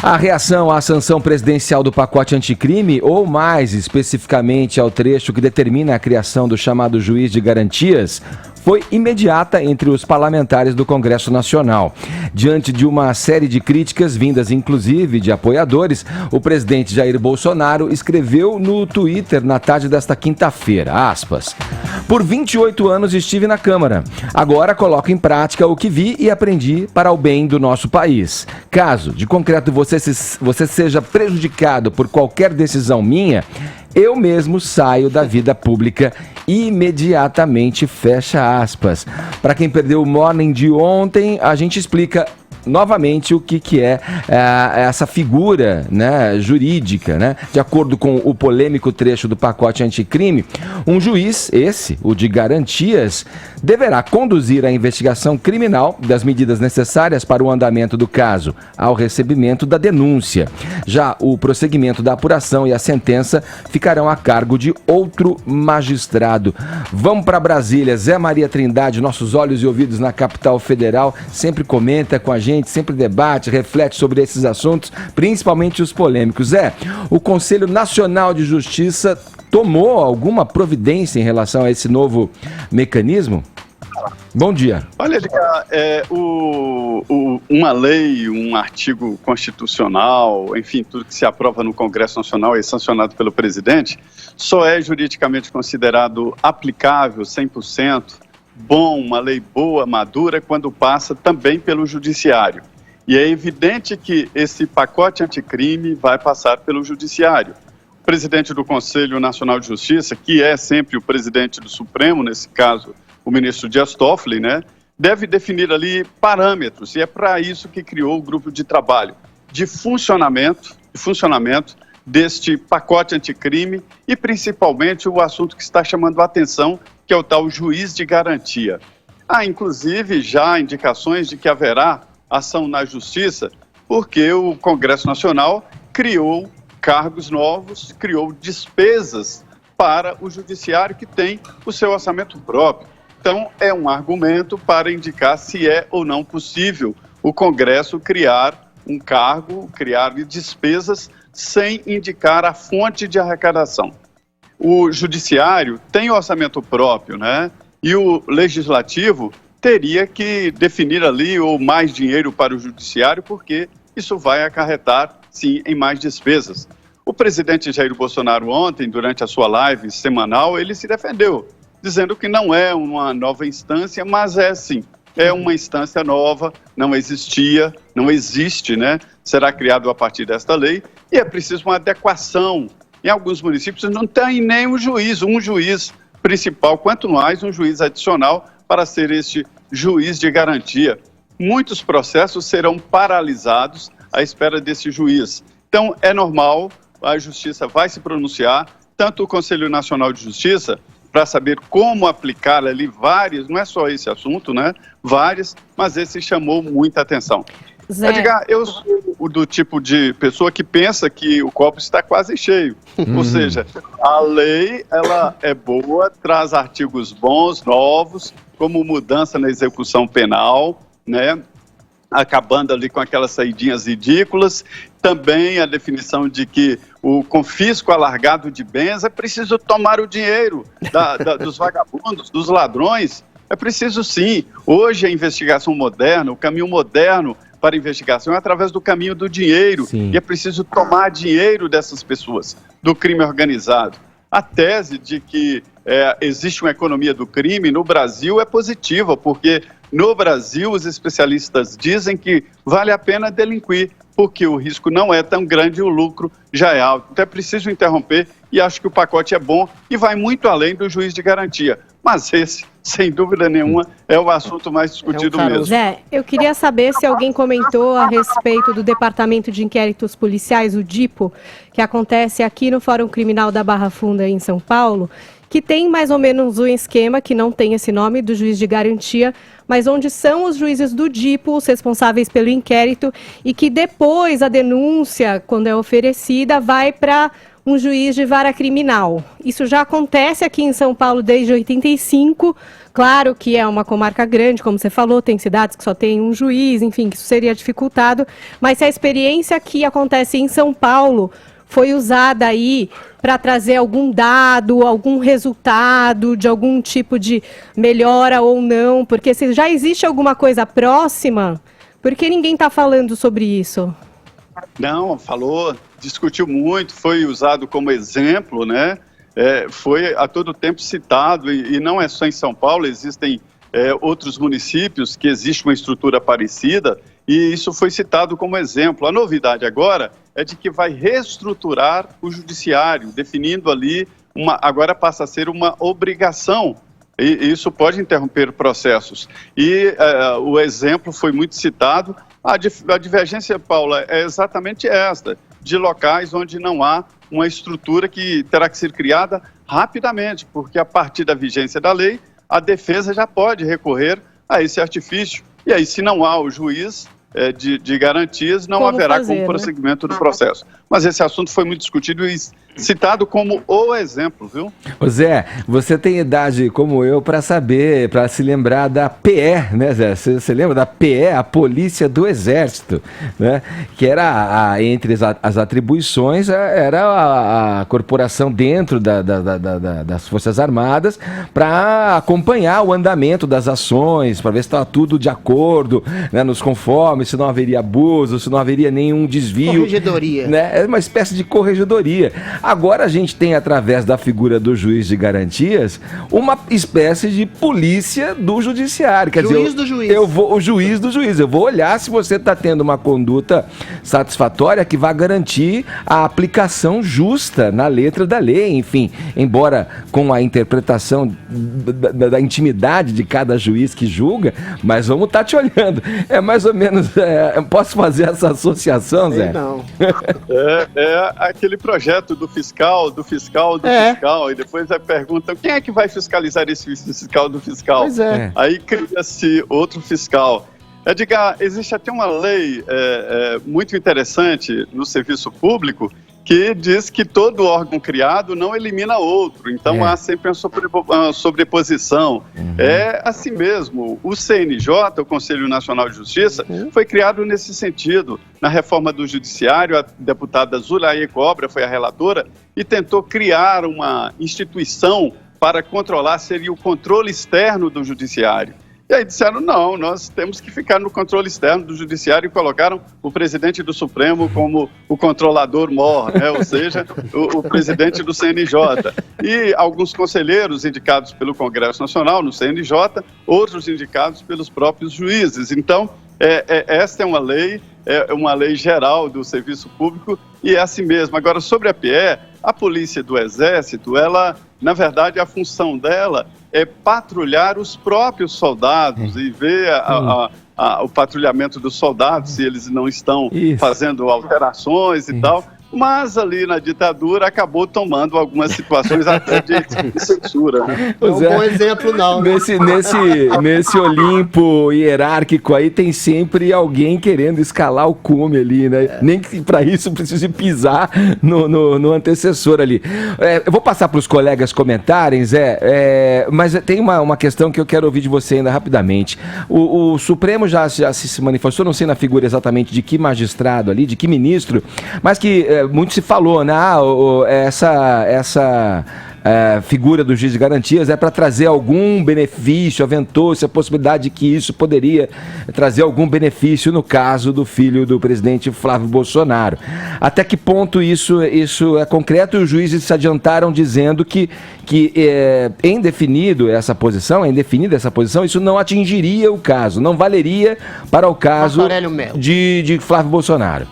A reação à sanção presidencial do pacote anticrime, ou mais especificamente ao trecho que determina a criação do chamado juiz de garantias, foi imediata entre os parlamentares do Congresso Nacional. Diante de uma série de críticas, vindas inclusive de apoiadores, o presidente Jair Bolsonaro escreveu no Twitter na tarde desta quinta-feira, aspas, por 28 anos estive na Câmara. Agora coloco em prática o que vi e aprendi para o bem do nosso país. Caso, de concreto, você seja prejudicado por qualquer decisão minha, eu mesmo saio da vida pública imediatamente, fecha aspas. Para quem perdeu o Morning de ontem, a gente explica novamente o que é essa figura, né, jurídica, né? De acordo com o polêmico trecho do pacote anticrime, um juiz, o de garantias, deverá conduzir a investigação criminal das medidas necessárias para o andamento do caso, ao recebimento da denúncia. Já o prosseguimento da apuração e a sentença ficarão a cargo de outro magistrado. Vamos para Brasília. Zé Maria Trindade, nossos olhos e ouvidos na capital federal, sempre comenta com a gente, sempre debate, reflete sobre esses assuntos, principalmente os polêmicos. O Conselho Nacional de Justiça tomou alguma providência em relação a esse novo mecanismo? Bom dia. Olha, Edgar, uma lei, um artigo constitucional, enfim, tudo que se aprova no Congresso Nacional e sancionado pelo presidente, só é juridicamente considerado aplicável 100%, bom, uma lei boa, madura, quando passa também pelo judiciário. E é evidente que esse pacote anticrime vai passar pelo judiciário. O presidente do Conselho Nacional de Justiça, que é sempre o presidente do Supremo, nesse caso o ministro Dias Toffoli, né, deve definir ali parâmetros, e é para isso que criou o grupo de trabalho de funcionamento deste pacote anticrime e principalmente o assunto que está chamando a atenção, que é o tal juiz de garantia. Há, inclusive, já indicações de que haverá ação na Justiça, porque o Congresso Nacional criou cargos novos, criou despesas para o Judiciário que tem o seu orçamento próprio. Então, é um argumento para indicar se é ou não possível o Congresso criar um cargo, criar despesas sem indicar a fonte de arrecadação. O Judiciário tem orçamento próprio, né? E o Legislativo teria que definir ali ou mais dinheiro para o Judiciário, porque isso vai acarretar, sim, em mais despesas. O presidente Jair Bolsonaro ontem, durante a sua live semanal, ele se defendeu, dizendo que não é uma nova instância, mas é sim, é uma instância nova, não existia, não existe, né? Será criado a partir desta lei e é preciso uma adequação. Em alguns municípios não tem nem um juiz principal, quanto mais um juiz adicional para ser este juiz de garantia. Muitos processos serão paralisados à espera desse juiz. Então, é normal, a Justiça vai se pronunciar, tanto o Conselho Nacional de Justiça, para saber como aplicar ali várias, não é só esse assunto, né? Várias, mas esse chamou muita atenção. Zé. Edgar, eu sou do tipo de pessoa que pensa que o copo está quase cheio. Ou seja, a lei, ela é boa, traz artigos bons, novos, como mudança na execução penal, né? Acabando ali com aquelas saidinhas ridículas. Também a definição de que o confisco alargado de bens é preciso tomar o dinheiro dos vagabundos, dos ladrões. É preciso sim. Hoje a investigação moderna, o caminho moderno para a investigação é através do caminho do dinheiro. Sim. E é preciso tomar dinheiro dessas pessoas, do crime organizado. A tese de que existe uma economia do crime no Brasil é positiva, porque no Brasil os especialistas dizem que vale a pena delinquir, porque o risco não é tão grande e o lucro já é alto. Então é preciso interromper e acho que o pacote é bom e vai muito além do juiz de garantia. Mas esse, sem dúvida nenhuma, é o assunto mais discutido mesmo. Zé, eu queria saber se alguém comentou a respeito do Departamento de Inquéritos Policiais, o DIPO, que acontece aqui no Fórum Criminal da Barra Funda, em São Paulo, que tem mais ou menos um esquema, que não tem esse nome, do juiz de garantia, mas onde são os juízes do DIPO, os responsáveis pelo inquérito, e que depois a denúncia, quando é oferecida, vai para um juiz de vara criminal. Isso já acontece aqui em São Paulo desde 85, Claro que é uma comarca grande, como você falou, tem cidades que só tem um juiz, enfim, que isso seria dificultado, mas se a experiência que acontece em São Paulo foi usada aí para trazer algum dado, algum resultado de algum tipo de melhora ou não, porque se já existe alguma coisa próxima, por que ninguém está falando sobre isso? Não, falou, discutiu muito, foi usado como exemplo, né? Foi a todo tempo citado, e não é só em São Paulo, existem outros municípios que existe uma estrutura parecida, e isso foi citado como exemplo. A novidade agora é de que vai reestruturar o judiciário, definindo ali, agora passa a ser uma obrigação, e isso pode interromper processos. E o exemplo foi muito citado. A divergência, Paula, é exatamente esta, de locais onde não há uma estrutura que terá que ser criada rapidamente, porque a partir da vigência da lei, a defesa já pode recorrer a esse artifício. E aí, se não há o juiz de garantias, não haverá como prosseguimento do processo. Mas esse assunto foi muito discutido e citado como o exemplo, viu? Ô Zé, você tem idade como eu para saber, para se lembrar da PE, né, Zé? Você lembra da PE, a Polícia do Exército, né? Que era, entre as atribuições, era a corporação dentro das Forças Armadas para acompanhar o andamento das ações, para ver se estava tudo de acordo, né, nos conformes, se não haveria abuso, se não haveria nenhum desvio. Corregedoria. Né? É uma espécie de corregedoria. Agora a gente tem, através da figura do juiz de garantias, uma espécie de polícia do judiciário. Quer juiz dizer, do juiz. o juiz do juiz. Eu vou olhar se você está tendo uma conduta satisfatória que vai garantir a aplicação justa na letra da lei. Enfim, embora com a interpretação da intimidade de cada juiz que julga, mas vamos estar te olhando. É mais ou menos... posso fazer essa associação, Zé? Não. É aquele projeto do fiscal, e depois perguntam quem é que vai fiscalizar esse fiscal do fiscal? Pois é. Aí cria-se outro fiscal. Edgar, existe até uma lei muito interessante no serviço público que diz que todo órgão criado não elimina outro, então há sempre uma sobreposição. É assim mesmo, o CNJ, o Conselho Nacional de Justiça, foi criado nesse sentido. Na reforma do Judiciário, a deputada Zulaye Cobra foi a relatora e tentou criar uma instituição para controlar, seria o controle externo do Judiciário. E aí disseram, não, nós temos que ficar no controle externo do judiciário e colocaram o presidente do Supremo como o controlador mor, né? Ou seja, o presidente do CNJ. E alguns conselheiros indicados pelo Congresso Nacional no CNJ, outros indicados pelos próprios juízes. Então, esta é uma lei geral do serviço público e é assim mesmo. Agora, sobre a PE, a Polícia do Exército, ela, na verdade, a função dela é patrulhar os próprios soldados e ver o patrulhamento dos soldados, se eles não estão fazendo alterações e tal. Mas ali na ditadura acabou tomando algumas situações até de censura. Né? Não é um bom exemplo, não. Nesse Olimpo hierárquico aí tem sempre alguém querendo escalar o cume ali, né? Nem que para isso precise pisar no antecessor ali. Eu vou passar para os colegas comentarem, Zé, mas tem uma questão que eu quero ouvir de você ainda rapidamente. O Supremo já se manifestou, não sei na figura exatamente de que magistrado ali, de que ministro, mas que muito se falou, né? Essa figura do juiz de garantias é para trazer algum benefício, aventou-se a possibilidade de que isso poderia trazer algum benefício no caso do filho do presidente Flávio Bolsonaro. Até que ponto isso é concreto? E os juízes se adiantaram dizendo que em definida essa posição, isso não atingiria o caso, não valeria para o caso de Flávio Bolsonaro.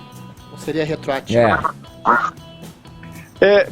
Seria retroativo.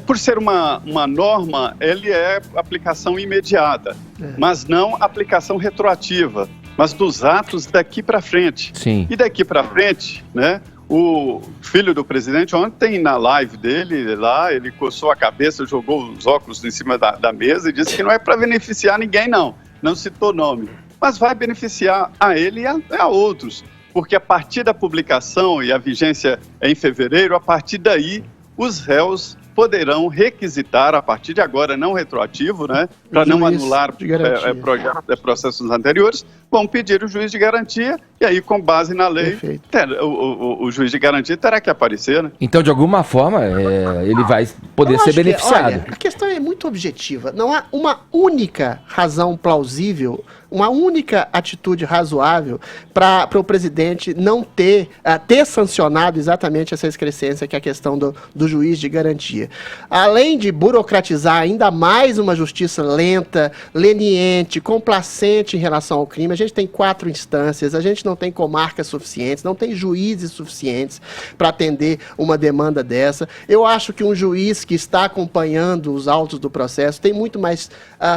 Por ser uma norma, ele é aplicação imediata, mas não aplicação retroativa, mas dos atos daqui para frente. Sim. E daqui para frente, né, o filho do presidente, ontem na live dele, lá, ele coçou a cabeça, jogou os óculos em cima da mesa e disse que não é para beneficiar ninguém, não citou nome, mas vai beneficiar a ele e a outros. Porque a partir da publicação, e a vigência é em fevereiro, a partir daí os réus poderão requisitar, a partir de agora, não retroativo, né, para não anular processos anteriores, vão pedir o juiz de garantia e aí, com base na lei, o juiz de garantia terá que aparecer. Né? Então, de alguma forma, ele vai poder ser beneficiado. Olha, a questão é muito objetiva. Não há uma única razão plausível, uma única atitude razoável para o presidente não ter sancionado exatamente essa excrescência, que é a questão do juiz de garantia. Além de burocratizar ainda mais uma justiça lenta, leniente, complacente em relação ao crime, a gente tem 4 instâncias, a gente não tem comarcas suficientes, não tem juízes suficientes para atender uma demanda dessa. Eu acho que um juiz que está acompanhando os autos do processo tem muito mais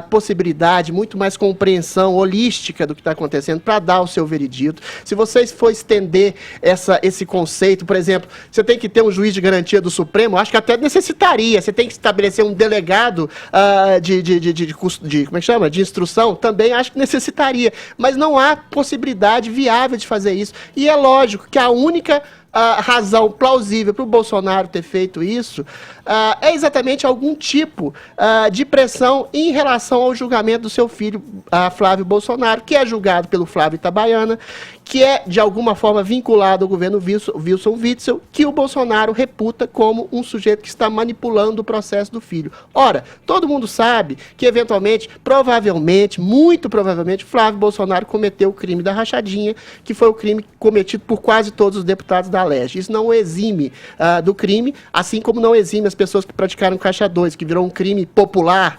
possibilidade, muito mais compreensão holística do que está acontecendo para dar o seu veredito. Se vocês for estender esse conceito, por exemplo, você tem que ter um juiz de garantia do Supremo, acho que até necessitaria, você tem que estabelecer um delegado como é que chama? De instrução, também acho que necessitaria, mas não há possibilidade viável de fazer isso, e é lógico que a única razão plausível para o Bolsonaro ter feito isso é exatamente algum tipo de pressão em relação ao julgamento do seu filho, Flávio Bolsonaro, que é julgado pelo Flávio Itabaiana, que é, de alguma forma, vinculado ao governo Wilson Witzel, que o Bolsonaro reputa como um sujeito que está manipulando o processo do filho. Ora, todo mundo sabe que, eventualmente, provavelmente, muito provavelmente, Flávio Bolsonaro cometeu o crime da rachadinha, que foi o crime cometido por quase todos os deputados da Leste. Isso não o exime do crime, assim como não exime as pessoas que praticaram caixa 2, que virou um crime popular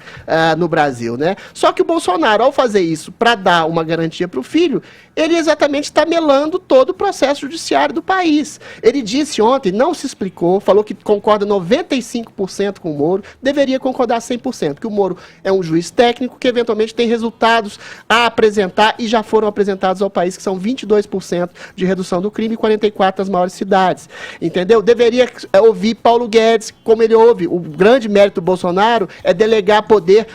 no Brasil, né? Só que o Bolsonaro, ao fazer isso para dar uma garantia para o filho, ele exatamente está melando todo o processo judiciário do país. Ele disse ontem, não se explicou, falou que concorda 95% com o Moro, deveria concordar 100%, porque o Moro é um juiz técnico que eventualmente tem resultados a apresentar e já foram apresentados ao país, que são 22% de redução do crime e 44% das maiores cidades. Entendeu? Deveria ouvir Paulo Guedes, como ele ouve. O grande mérito do Bolsonaro é delegar poder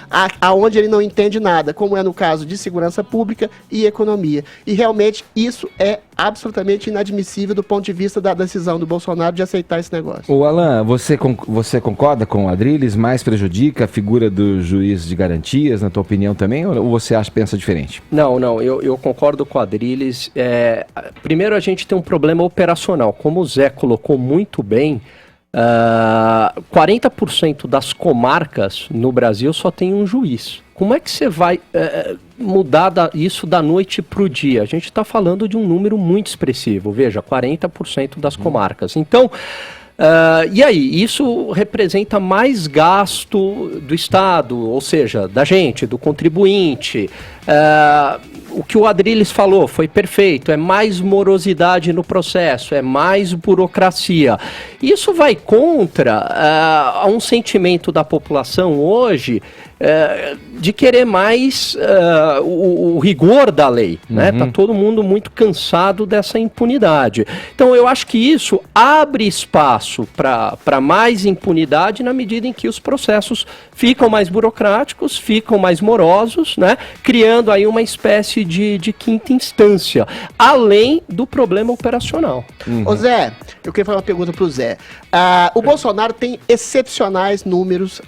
aonde ele não entende nada, como é no caso de segurança pública e economia. E realmente isso é absolutamente inadmissível do ponto de vista da decisão do Bolsonaro de aceitar esse negócio. Ô Alan, você concorda com o Adrilles? Mais prejudica a figura do juiz de garantias, na tua opinião também? Ou você pensa diferente? Não, eu concordo com o Adrilles. Primeiro, a gente tem um problema operacional. Como o Zé colocou muito bem, 40% das comarcas no Brasil só tem um juiz. Como é que você vai mudar isso da noite para o dia? A gente está falando de um número muito expressivo. Veja, 40% das comarcas. Então, e aí? Isso representa mais gasto do Estado, ou seja, da gente, do contribuinte. O que o Adrilles falou foi perfeito, é mais morosidade no processo, é mais burocracia. Isso vai contra um sentimento da população hoje de querer mais o rigor da lei, né? Tá todo mundo muito cansado dessa impunidade. Então eu acho que isso abre espaço para mais impunidade na medida em que os processos ficam mais burocráticos, ficam mais morosos, né? Criando aí uma espécie de quinta instância, além do problema operacional. Ô Zé, eu queria fazer uma pergunta pro Zé. O Bolsonaro tem excepcionais números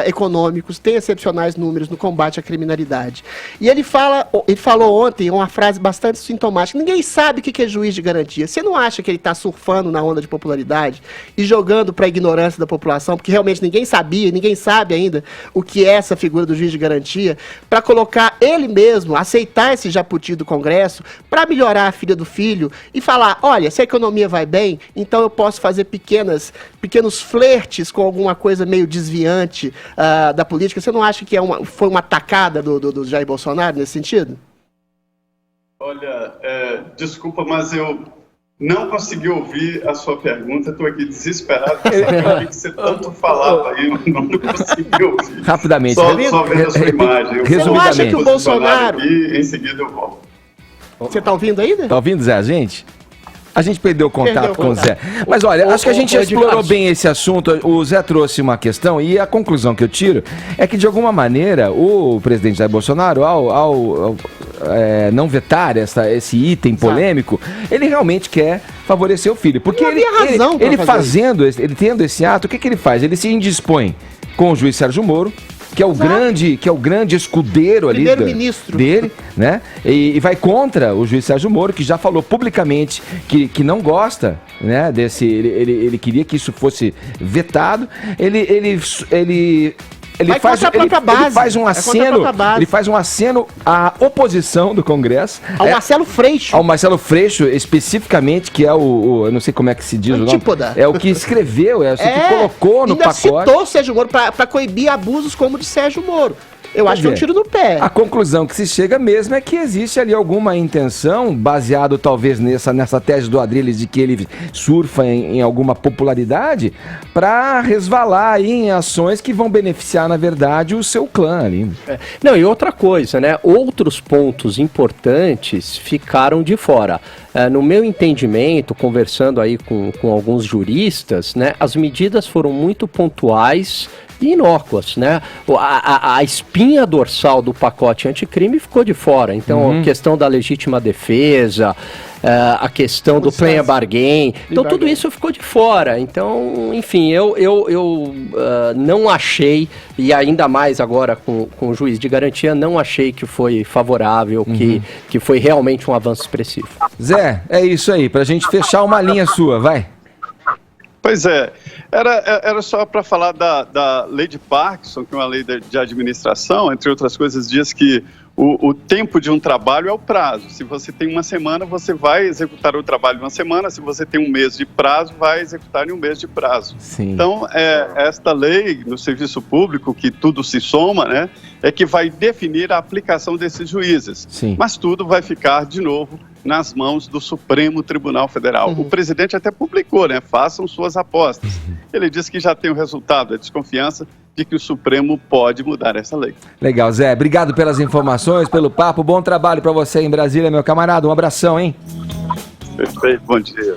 econômicos, tem excepcionais números no combate à criminalidade. E ele falou ontem uma frase bastante sintomática: ninguém sabe o que é juiz de garantia. Você não acha que ele está surfando na onda de popularidade e jogando para a ignorância da população, porque realmente ninguém sabia, ninguém sabe ainda o que é essa figura do juiz de garantia, para colocar ele mesmo, aceitar esse jabuti do Congresso, para melhorar a filha do filho e falar: olha, se a economia vai bem, então eu posso fazer pequenos flertes com alguma coisa meio desviante da política? Você não acha que foi uma tacada do Jair Bolsonaro nesse sentido? Olha, desculpa, mas eu não consegui ouvir a sua pergunta. Estou aqui desesperado para saber o que você tanto falava aí. Eu não consegui ouvir. Rapidamente. Só vendo a sua imagem. Você não acha que o Bolsonaro... Aqui, em seguida eu volto. Você está ouvindo ainda? Está ouvindo, Zé, a gente? A gente perdeu o contato com o Zé. Mas olha, acho que a gente explorou bem esse assunto. O Zé trouxe uma questão e a conclusão que eu tiro é que, de alguma maneira, o presidente Jair Bolsonaro, ao não vetar esse item polêmico, ele realmente quer favorecer o filho. Porque Não havia razão pra fazer ele tendo esse ato, o que ele faz? Ele se indispõe com o juiz Sérgio Moro, que é o grande escudeiro ali Primeiro-ministro dele, né? E vai contra o juiz Sérgio Moro, que já falou publicamente que não gosta, né, desse. Ele queria que isso fosse vetado. Ele faz um aceno à oposição do Congresso. Ao Marcelo Freixo. Ao Marcelo Freixo, especificamente, que é eu não sei como é que se diz o nome. É o que escreveu, o que colocou no pacote. Citou Sérgio Moro para coibir abusos como o de Sérgio Moro. Eu acho que é um tiro no pé. A conclusão que se chega mesmo é que existe ali alguma intenção, baseado talvez nessa tese do Adrilles de que ele surfa em alguma popularidade, para resvalar aí em ações que vão beneficiar, na verdade, o seu clã ali. Não, e outra coisa, né? Outros pontos importantes ficaram de fora. No meu entendimento, conversando aí com alguns juristas, né, as medidas foram muito pontuais e inócuas, né? A espinha dorsal do pacote anticrime ficou de fora. Então, a questão da legítima defesa, a questão do plain bargain, então tudo isso ficou de fora. Então, enfim, eu não achei, e ainda mais agora com o juiz de garantia, não achei que foi favorável, que foi realmente um avanço expressivo. Zé, é isso aí, pra gente fechar uma linha sua, vai. Pois é, era só para falar da lei de Parkinson, que é uma lei de administração, entre outras coisas, diz que o tempo de um trabalho é o prazo. Se você tem uma semana, você vai executar o trabalho em uma semana. Se você tem um mês de prazo, vai executar em um mês de prazo. Sim. Então, esta lei no serviço público, que tudo se soma, né, é que vai definir a aplicação desses juízes. Sim. Mas tudo vai ficar, de novo, nas mãos do Supremo Tribunal Federal. O presidente até publicou, né? Façam suas apostas. Ele disse que já tem o resultado, a desconfiança de que o Supremo pode mudar essa lei. Legal, Zé. Obrigado pelas informações, pelo papo. Bom trabalho para você em Brasília, meu camarada. Um abração, hein? Perfeito, bom dia.